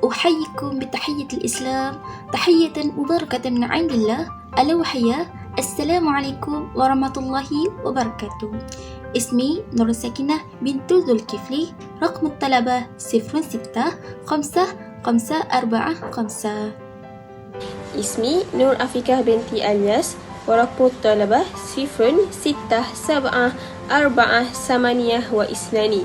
أحييكم بتحية الإسلام تحية مباركة من عند الله ألا وهي السلام عليكم ورحمة الله وبركاته. اسمي نور السكينة بنت ذو الكفلي. رقم الطلبة 065545. اسمي نور أفيكة بنتي ألياس ورقم الطلبة 067448.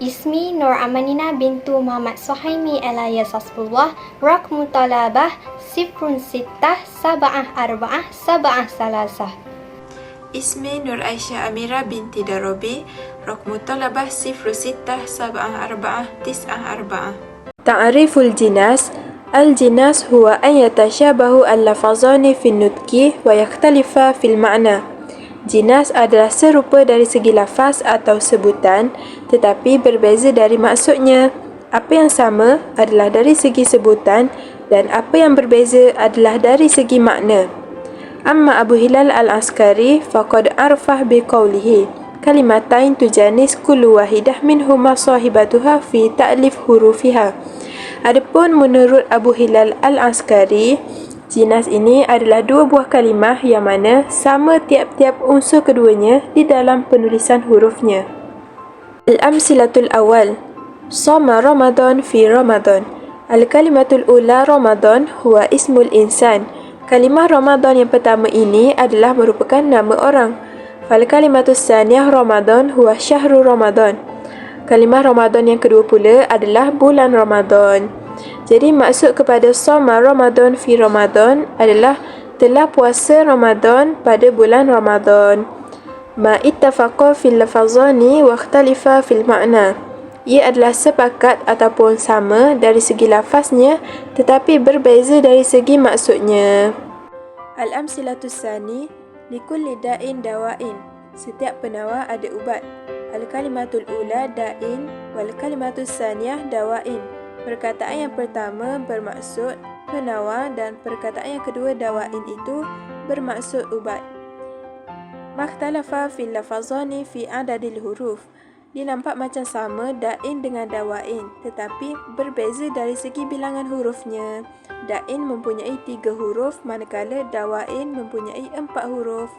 اسمي نور أمانينا بنت محمد صهيمي alias Hasbullah. رقم الطلبة 06744773. اسمي نور عائشة أميرة بنتي دروبي. رقم الطلبة 067494. تعريف الجناس. الجناس هو أن يتشابه اللفظان في النطق ويختلفا في المعنى. Jinas adalah serupa dari segi lafaz atau sebutan tetapi berbeza dari maksudnya. Apa yang sama adalah dari segi sebutan dan apa yang berbeza adalah dari segi makna. Amma Abu Hilal Al-Askari faqad arfah biqaulihi kalimatain tujanis kullu wahidah minhuma sahibatuha fi ta'lif hurufiha. Adapun menurut Abu Hilal Al-Askari, jinas ini adalah dua buah kalimah yang mana sama tiap-tiap unsur keduanya di dalam penulisan hurufnya. Al-amsilatul awal. Sama Ramadan fi Ramadan. Al-kalimatul ula Ramadan huwa ismul insan. Kalimah Ramadan yang pertama ini adalah merupakan nama orang. Fal-kalimatus saniyah Ramadan huwa syahru Ramadan. Kalimah Ramadan yang kedua pula adalah bulan Ramadan. Jadi maksud kepada Soma Ramadan fi Ramadan adalah telah puasa Ramadan pada bulan Ramadan. Ma ittafaqa fil lafazani wa ikhtalifa fil ma'na. Ia adalah sepakat ataupun sama dari segi lafaznya tetapi berbeza dari segi maksudnya. Al-amsilatus sani likulli da'in dawa'in. Setiap penawar ada ubat. Al-kalimatul ula da'in wal kalimatus saniyah dawa'in. Perkataan yang pertama bermaksud penawar dan perkataan yang kedua dawain itu bermaksud ubat. Makhtalafa fil lafazani fi adadil huruf. Dia nampak macam sama dain dengan dawain tetapi berbeza dari segi bilangan hurufnya. Dain mempunyai 3 huruf manakala dawain mempunyai 4 huruf.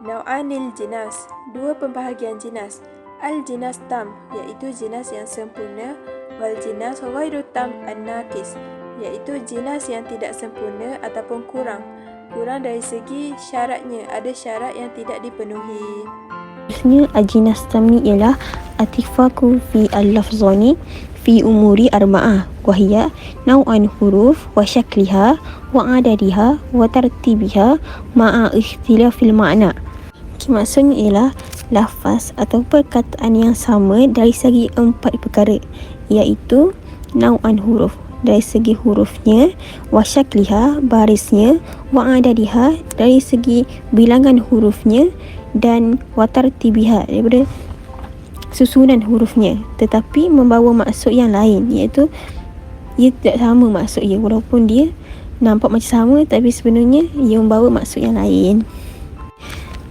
Nau'anil jinas. 2 pembahagian jinas. Al-jinas tam iaitu jinas yang sempurna. Wal jinas ghairu tam an-naqis iaitu jinas yang tidak sempurna ataupun kurang dari segi syaratnya, ada syarat yang tidak dipenuhi. Sebenarnya al-jinas tam ni ialah atifaku fi al-lafzani fi umuri arba'ah wa hiya naw'an huruf wa syakliha wa adadiha wa tartibiha ma'a ikhtilafil ma'na. Maksudnya ialah lafaz atau perkataan yang sama dari segi 4 perkara iaitu nau'an huruf dari segi hurufnya, wa syakliha barisnya, wa adadiha dari segi bilangan hurufnya dan wa tartibiha daripada susunan hurufnya tetapi membawa maksud yang lain iaitu ia tidak sama maksud ia walaupun dia nampak macam sama tapi sebenarnya ia membawa maksud yang lain.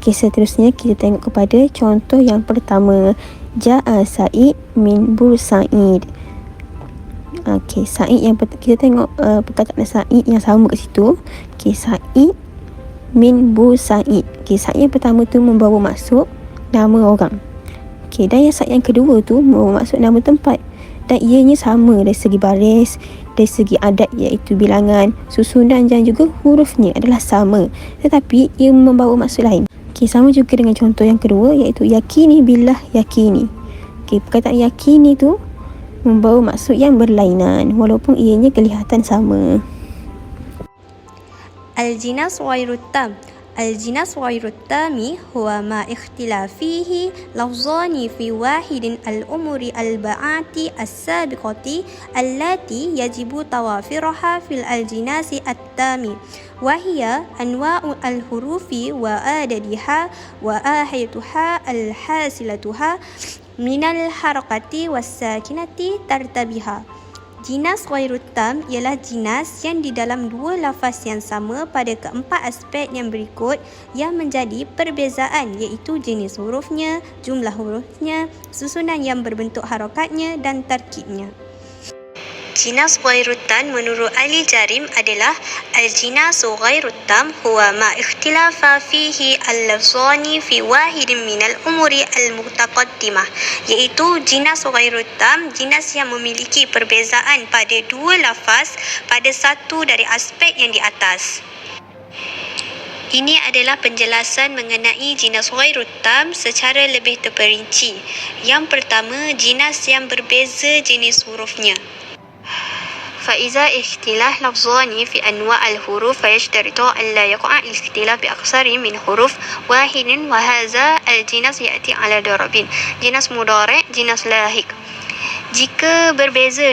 Seterusnya kita tengok kepada contoh yang pertama. Ja'a Sa'id min Bursaid. Sa'id yang kita tengok perkataan Sa'id yang sama kat situ. Sa'id min Bursaid. Sa'id yang pertama tu membawa maksud nama orang. Dan yang Sa'id yang kedua tu membawa maksud nama tempat. Dan ianya sama dari segi baris, dari segi adat iaitu bilangan, susunan dan juga hurufnya adalah sama tetapi ia membawa maksud lain. Sama juga dengan contoh yang kedua iaitu yakini billah yakini. Perkataan yakini tu membawa maksud yang berlainan walaupun ianya kelihatan sama. Al-jinas ghairu tam. Al-jinas ghairu tami huwa ma ikhtila fihi lafzani fi wahidin al-umuri al-ba'ati as-sabiqati allati yajibu tawafiraha fil al-jinasi at-tami wa hiya anwa'u al-hurufi wa adadiha wa ahayatuha al-hasilatuha minal harakati was-sakinati tartabiha. Jinas ghairu tam ialah jinas yang di dalam dua lafaz yang sama pada keempat aspek yang berikut yang menjadi perbezaan iaitu jenis hurufnya, jumlah hurufnya, susunan yang berbentuk harakatnya dan tarkibnya. jinas ghairut tam menurut ahli jarim adalah al-jinasu ghairut tam huwa ma ikhtilafa fihi al-lafzani fi wahidin minal umuri al-mutaqaddimah, iaitu jinas ghairut tam, jinas yang memiliki perbezaan pada dua lafaz pada satu dari aspek yang di atas. Ini adalah penjelasan mengenai jinas ghairut tam secara lebih terperinci. Yang pertama, jinas yang berbeza jenis hurufnya. فإذا اختلاف لفظان في أنواع الحروف فيشترط ألا يقع الاختلاف بأكثر من حروف واحد وهذا الجنس يأتي على ضربين جنس مضارع جنس لاحق. Jika berbeza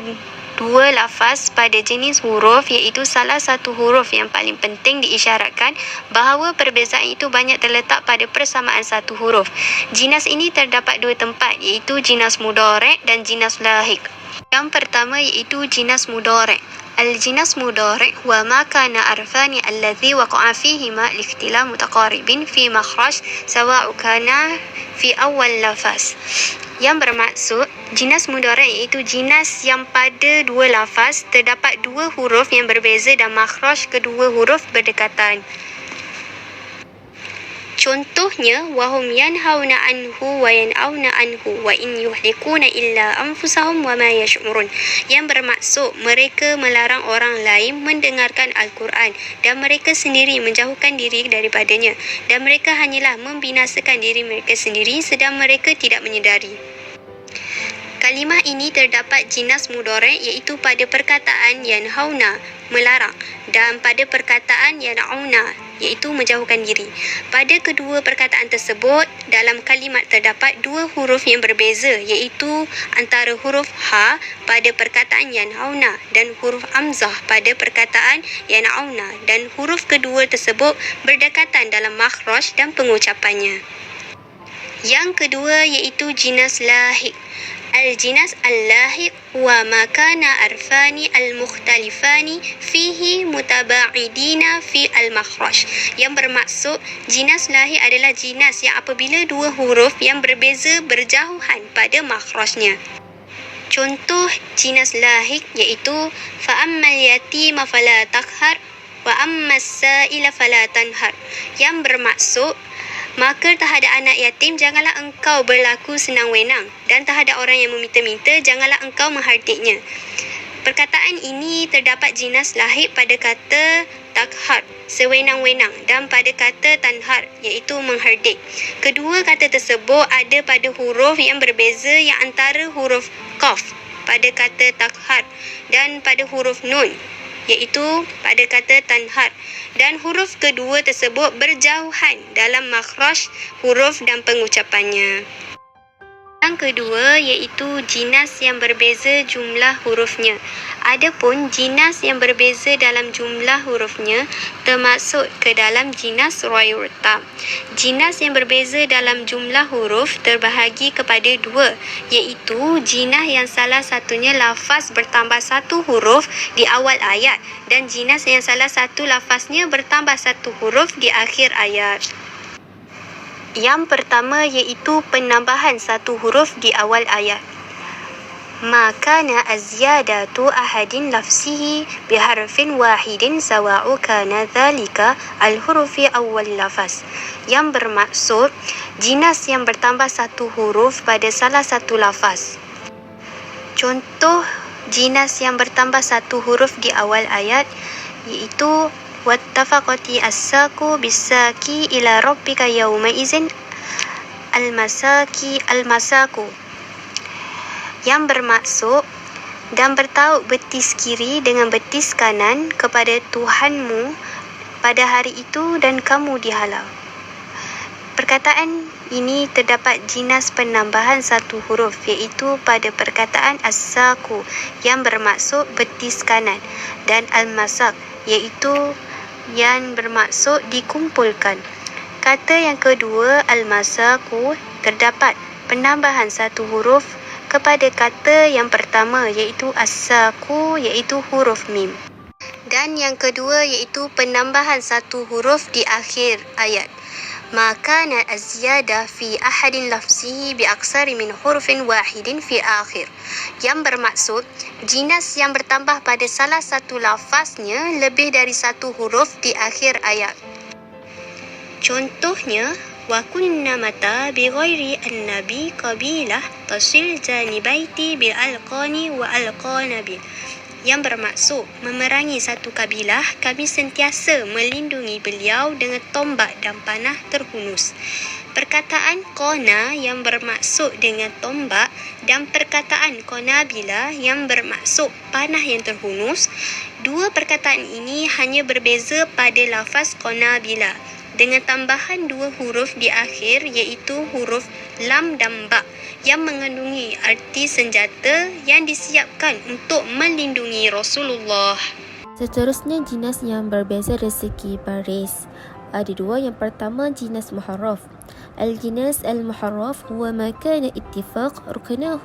dua lafaz pada jenis huruf, iaitu salah satu huruf yang paling penting diisyaratkan bahawa perbezaan itu banyak terletak pada persamaan satu huruf. Jinas ini terdapat dua tempat, iaitu jinas mudhari' dan jinas lahiq. Yang pertama iaitu jinas mudhari'. Al-jinas mudhari' huwa ma kana arfani alladhi waqa'a fihima al-ikhtilaf mutaqaribin fi makhraj sawa'u kana fi awal lafaz. Yang bermaksud, jinas mudhari' iaitu jinas yang pada dua lafaz terdapat dua huruf yang berbeza dan makhraj kedua huruf berdekatan. Contohnya, wahum yanhauna anhu wa yan'auna anhu wa in yuhlikuna illa anfusahum wa ma yash'urun. Yang bermaksud, mereka melarang orang lain mendengarkan Al-Quran dan mereka sendiri menjauhkan diri daripadanya, dan mereka hanyalah membinasakan diri mereka sendiri sedang mereka tidak menyedari. Kalimah ini terdapat jinas mudhari' iaitu pada perkataan yanhauna, melarang, dan pada perkataan yan'auna, iaitu menjauhkan diri. Pada kedua perkataan tersebut, dalam kalimat terdapat dua huruf yang berbeza, iaitu antara huruf ha pada perkataan yanhauna dan huruf hamzah pada perkataan yan'auna, dan huruf kedua tersebut berdekatan dalam makhraj dan pengucapannya. Yang kedua iaitu jinas lahiq. Al-jinas al-lahiq huwa ma kana arfani al-mukhtalifani fihi mutaba'idina fi al-makhraj. Yang bermaksud, jinas lahiq adalah jinas yang apabila dua huruf yang berbeza berjauhan pada makhrajnya. Contoh jinas lahiq iaitu fa'ammal yatima fala takhar wa ammas sa'ila fala tanhar. Yang bermaksud, maka terhadap anak yatim janganlah engkau berlaku senang wenang, dan terhadap orang yang meminta-minta janganlah engkau menghardiknya. Perkataan ini terdapat jinas lahiq pada kata takhar, sewenang-wenang, dan pada kata tanhar, iaitu menghardik. Kedua kata tersebut ada pada huruf yang berbeza, yang antara huruf qaf pada kata takhar dan pada huruf nun, iaitu pada kata tanhar, dan huruf kedua tersebut berjauhan dalam makhraj huruf dan pengucapannya. Yang kedua iaitu jinas yang berbeza jumlah hurufnya. Adapun jinas yang berbeza dalam jumlah hurufnya termasuk ke dalam jinas ghairut tam. Jinas yang berbeza dalam jumlah huruf terbahagi kepada dua, iaitu jinas yang salah satunya lafaz bertambah satu huruf di awal ayat, dan jinas yang salah satu lafaznya bertambah satu huruf di akhir ayat. Yang pertama iaitu penambahan satu huruf di awal ayat. Makana azyadatu ahadin lafzihi biharfin wahidin sawa'u kana dhalika al-hurufi awal lafaz. Yang bermaksud, jinas yang bertambah satu huruf pada salah satu lafaz. Contoh jinas yang bertambah satu huruf di awal ayat iaitu wattafaqati as-saku bis-saki ila rabbika yawma izin al-masaku. Yang bermaksud, dan bertaut betis kiri dengan betis kanan kepada Tuhanmu pada hari itu dan kamu dihalau. Perkataan ini terdapat jinas penambahan satu huruf, iaitu pada perkataan as-saku yang bermaksud betis kanan, dan al-masak iaitu yang bermaksud dikumpulkan. Kata yang kedua, al-masaku, terdapat penambahan satu huruf kepada kata yang pertama iaitu as-saku, iaitu huruf mim. Dan yang kedua iaitu penambahan satu huruf di akhir ayat. ما كان الزيادة في أحد لفظه بأكثر من حرف واحد في آخر. Yang bermaksud, jinas yang bertambah pada salah satu lafaznya lebih dari satu huruf di akhir ayat. Contohnya, وَكُنَّ مَتَى بِغَيْرِ النَّبِي قَبِيلَةً تَصِلْ جَانِبَيْتِ بِالْأَلْقَانِ وَالْقَانَبِلِ. Yang bermaksud, memerangi satu kabilah, kami sentiasa melindungi beliau dengan tombak dan panah terhunus. Perkataan qana yang bermaksud dengan tombak dan perkataan qanabila yang bermaksud panah yang terhunus, dua perkataan ini hanya berbeza pada lafaz qanabila dengan tambahan dua huruf di akhir iaitu huruf lam dan ba yang mengandungi arti senjata yang disiapkan untuk melindungi Rasulullah. Seterusnya, jinas yang berbeza dari segi baris. Ada dua. Yang pertama, jinas muharraf. الجناس المحرف هو ما كان اتفاق ركناه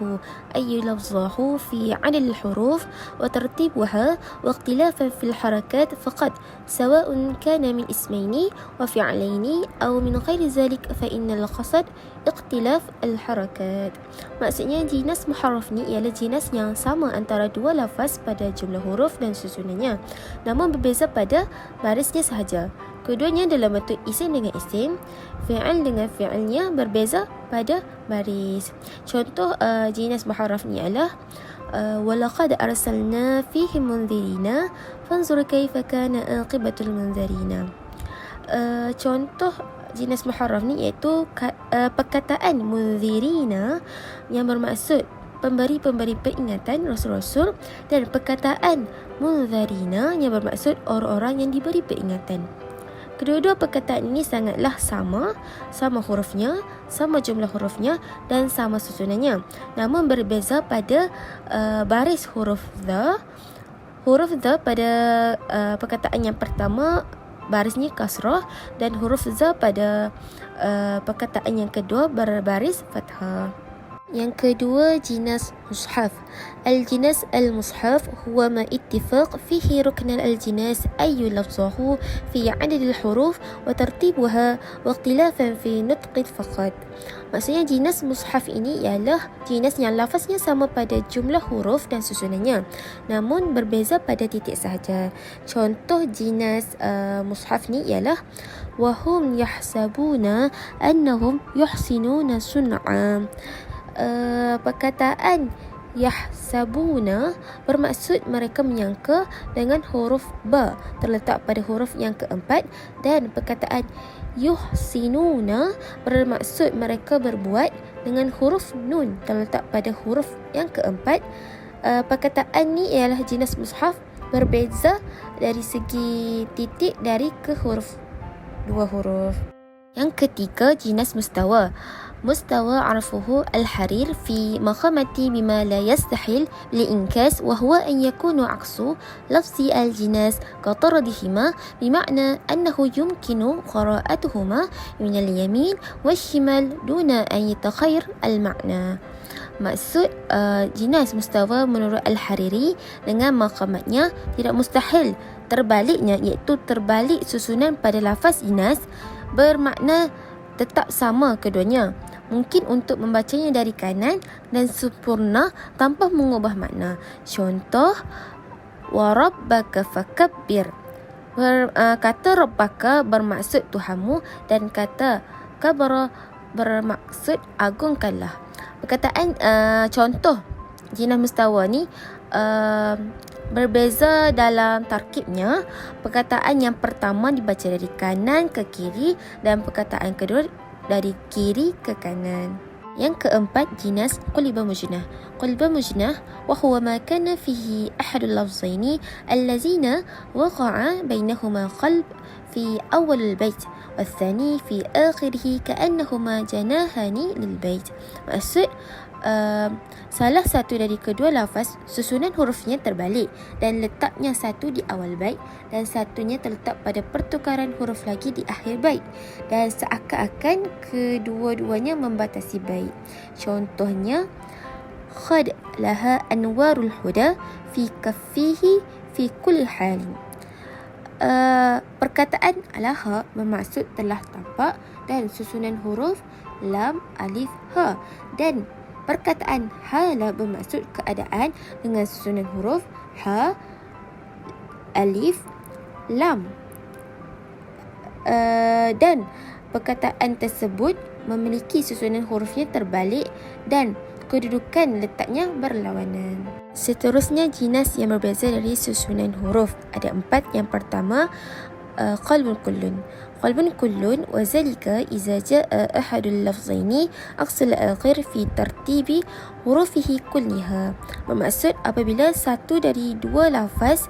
أي لفظه في عدد الحروف وترتيبها واختلافا في الحركات فقط، سواء كان من اسمين وفعلين أو من غير ذلك، فإن القصد اختلاف الحركات. Maksudnya, jinas muharraf ni ialah jinas yang sama antara dua lafaz pada jumlah huruf dan susunannya, namun berbeza pada barisnya sahaja. Keduanya dalam bentuk isim dengan isim, fi'al dengan fi'alnya berbeza pada baris. Contoh jinas muharraf ni ialah وَلَقَدْ أَرْسَلْنَا فِيهِمْ مُنذِرِينَ فَانْظُرْ كَيْفَ كَانَ عَاقِبَةُ الْمُنذَرِينَ. Contoh jinas muharraf ni iaitu perkataan munzirina yang bermaksud pemberi-pemberi peringatan Rasul-Rasul, dan perkataan munzarina yang bermaksud orang-orang yang diberi peringatan. Kedua-dua perkataan ini sangatlah sama hurufnya, sama jumlah hurufnya dan sama susunannya. Namun berbeza pada baris huruf the. Huruf the pada perkataan yang pertama barisnya kasrah, dan huruf the pada perkataan yang kedua berbaris fathah. Yang kedua, jinas mushaf. Al-jinas al-mushaf huwa ma ittifaq fihi rukn al-jinas ay lafzahu fi adad al-huruf wa tartibuha wa ikhtilafan fi nutq faqat. Maksudnya, jinas mushaf ini ialah jinas yang lafaznya sama pada jumlah huruf dan susunannya, namun berbeza pada titik sahaja. Contoh jinas mushaf ni ialah wahum yahsabuna annahum yuhsinuna sun'a. Perkataan yahsabuna bermaksud mereka menyangka dengan huruf ba terletak pada huruf yang keempat, dan perkataan yuhsinuna bermaksud mereka berbuat dengan huruf nun terletak pada huruf yang keempat. Perkataan ni ialah jinas mushaf, berbeza dari segi titik dari ke huruf, dua huruf. Yang ketiga, jinas mustawa. مستوى عرفه الحرير في مخامة بما لا يستحيل لإنكاس، وهو أن يكون عكس لفظ الجناس كطردهما، بمعنى أنه يمكن قراءتهما من اليمين والشمال دون أن يتغير المعنى. Maksud jinas mustawa menurut Al-Hariri dengan maqamatnya tidak mustahil terbaliknya, iaitu terbalik susunan pada lafaz jinas, bermakna tetap sama keduanya. Mungkin untuk membacanya dari kanan dan sempurna tanpa mengubah makna. Contoh, warabbaka fakabbir. Kata rabbaka bermaksud Tuhanmu, dan kata kabara bermaksud agungkanlah. Perkataan contoh jinas mustawa ni berbeza dalam tarkibnya. Perkataan yang pertama dibaca dari kanan ke kiri, dan perkataan kedua dari kiri ke kanan. Yang keempat, jinas quliba mujnah. Quliba mujnah wa huwa ma kana fihi ahad al-lafzaini allazina waqa'a bainahuma qalb fi awal al-bait والثاني في آخره كأنهما جناحان للبيت. Maksud salah satu dari kedua lafaz susunan hurufnya terbalik dan letaknya satu di awal bait dan satunya terletak pada pertukaran huruf lagi di akhir bait, dan seakan-akan kedua-duanya membatasi bait. Contohnya, khad laha anwarul huda fi kaffihi fi kulli halin. Perkataan alaha bermaksud telah tampak dan susunan huruf lam, alif, ha. Dan perkataan hala bermaksud keadaan dengan susunan huruf ha, alif, lam. Dan perkataan tersebut memiliki susunan hurufnya terbalik dan kedudukan letaknya berlawanan. Seterusnya, jinas yang berbeza dari susunan huruf. Ada 4. Yang pertama, qalbun kullun. Qalbun kullun wa zalika iza jaa ahadul lafzaini aqsal akhir fi tartibi hurufihi kulliha. Bermaksud apabila satu dari dua lafaz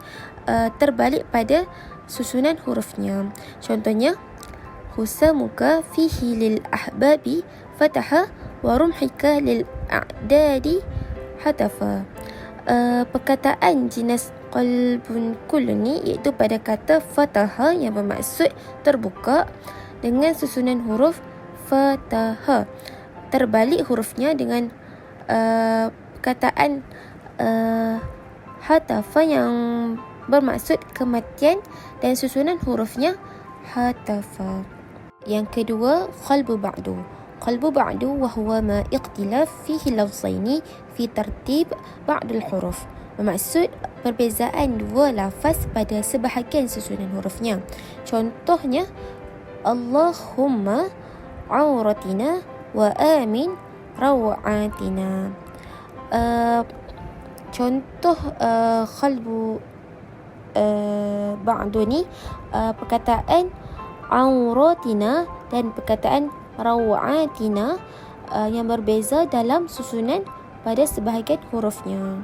terbalik pada susunan hurufnya. Contohnya, husamuka fihi lil ahbabi fataha wa rumhika lil a'dadi hatafa. Perkataan jinas qalbun kullun ni iaitu pada kata fataha yang bermaksud terbuka dengan susunan huruf fataha. Terbalik hurufnya dengan perkataan hatafa yang bermaksud kematian dan susunan hurufnya hatafa. Yang kedua, qalbu ba'du. Qalbu ba'du wa huwa ma ikhtilaf fihi lafzaini fi tartib ba'dul huruf. Bermaksud perbezaan dua lafaz pada sebahagian susunan hurufnya. Contohnya, Allahumma auratina wa amin rawatina. Contoh qalbu ba'du ni perkataan auratina dan perkataan rawatina yang berbeza dalam susunan pada sebahagian hurufnya.